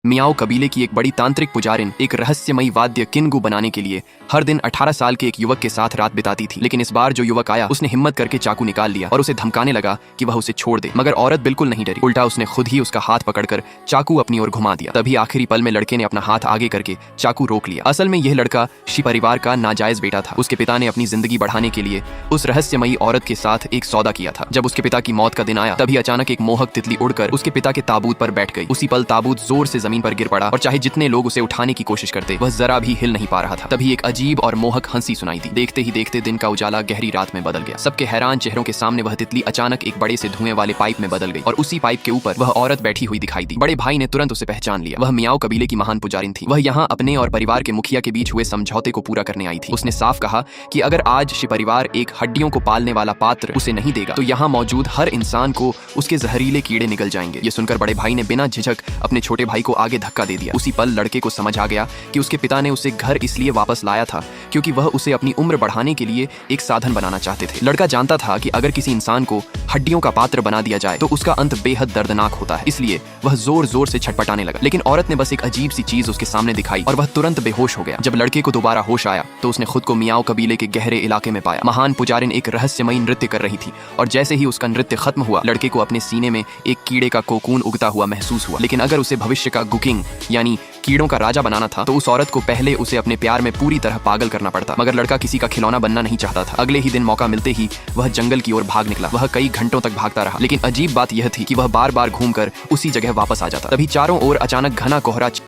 मियाओ कबीले की एक बड़ी तांत्रिक पुजारिन एक रहस्यमयी वाद्य किनगू बनाने के लिए हर दिन 18 साल के एक युवक के साथ रात बिताती थी। लेकिन इस बार जो युवक आया उसने हिम्मत करके चाकू निकाल लिया और उसे धमकाने लगा कि वह उसे छोड़ दे, मगर औरत बिल्कुल नहीं डरी। उल्टा उसने खुद ही उसका हाथ पकड़कर चाकू अपनी ओर घुमा दिया। तभी आखिरी पल में लड़के ने अपना हाथ आगे करके चाकू रोक लिया। असल में यह लड़का शी परिवार का नाजायज बेटा था। उसके पिता ने अपनी जिंदगी बढ़ाने के लिए उस रहस्यमयी औरत के साथ एक सौदा किया था। जब उसके पिता की मौत का दिन आया तभी अचानक एक मोहक तितली उड़कर उसके पिता के ताबूत पर बैठ गई। उसी पल ताबूत जोर से जमीन पर गिर पड़ा और चाहे जितने लोग उसे उठाने की कोशिश करते वह जरा भी हिल नहीं पा रहा था। तभी एक अजीब और मोहक हंसी सुनाई दी। देखते ही देखते दिन का उजाला गहरी रात में बदल गया। सबके हैरान चेहरों के सामने वह तितली अचानक एक बड़े से धुएं वाले पाइप में बदल गई और उसी पाइप के ऊपर वह औरत बैठी हुई दिखाई दी। बड़े भाई ने तुरंत उसे पहचान लिया। वह मियाओ कबीले की महान पुजारिन थी। वह यहाँ अपने और परिवार के मुखिया के बीच हुए समझौते को पूरा करने आई थी। उसने साफ कहा कि अगर आज शी परिवार एक हड्डियों को पालने वाला पात्र उसे नहीं देगा तो यहाँ मौजूद हर इंसान को उसके जहरीले कीड़े निगल जाएंगे। ये सुनकर बड़े भाई ने बिना झिझक अपने छोटे भाई को आगे धक्का दे दिया। उसी पल लड़के को समझ आ गया कि उसके पिता ने उसे घर इसलिए वापस लाया था क्योंकि वह उसे अपनी उम्र बढ़ाने के लिए एक साधन बनाना चाहते थे। लड़का जानता था कि अगर किसी इंसान को हड्डियों का पात्र बना दिया जाए तो उसका अंत बेहद दर्दनाक होता है। इसलिए वह जोर जोर से छटपटाने लगा। लेकिन औरत ने बस एक अजीब सी चीज उसके सामने दिखाई और वह तुरंत बेहोश हो गया। जब लड़के को दोबारा होश आया तो उसने खुद को मियाओ कबीले के गहरे इलाके में पाया। महान पुजारिन एक रहस्यमयी नृत्य कर रही थी और जैसे ही उसका नृत्य खत्म हुआ लड़के को अपने सीने में एक कीड़े का कोकून उगता हुआ महसूस हुआ। लेकिन अगर उसे भविष्य का गुकिंग यानी कीड़ों का राजा बनाना था तो उस औरत को पहले उसे अपने प्यार में पूरी तरह पागल करना पड़ता। मगर लड़का किसी का खिलौना बनना नहीं चाहता था। अगले ही दिन मौका मिलते ही वह जंगल की ओर भाग निकला। वह कई घंटों तक भागता रहा लेकिन अजीब बात यह थी कि वह बार बार घूमकर उसी जगह वापस आ जाता। तभी चारों ओर अचानक घना कोहरा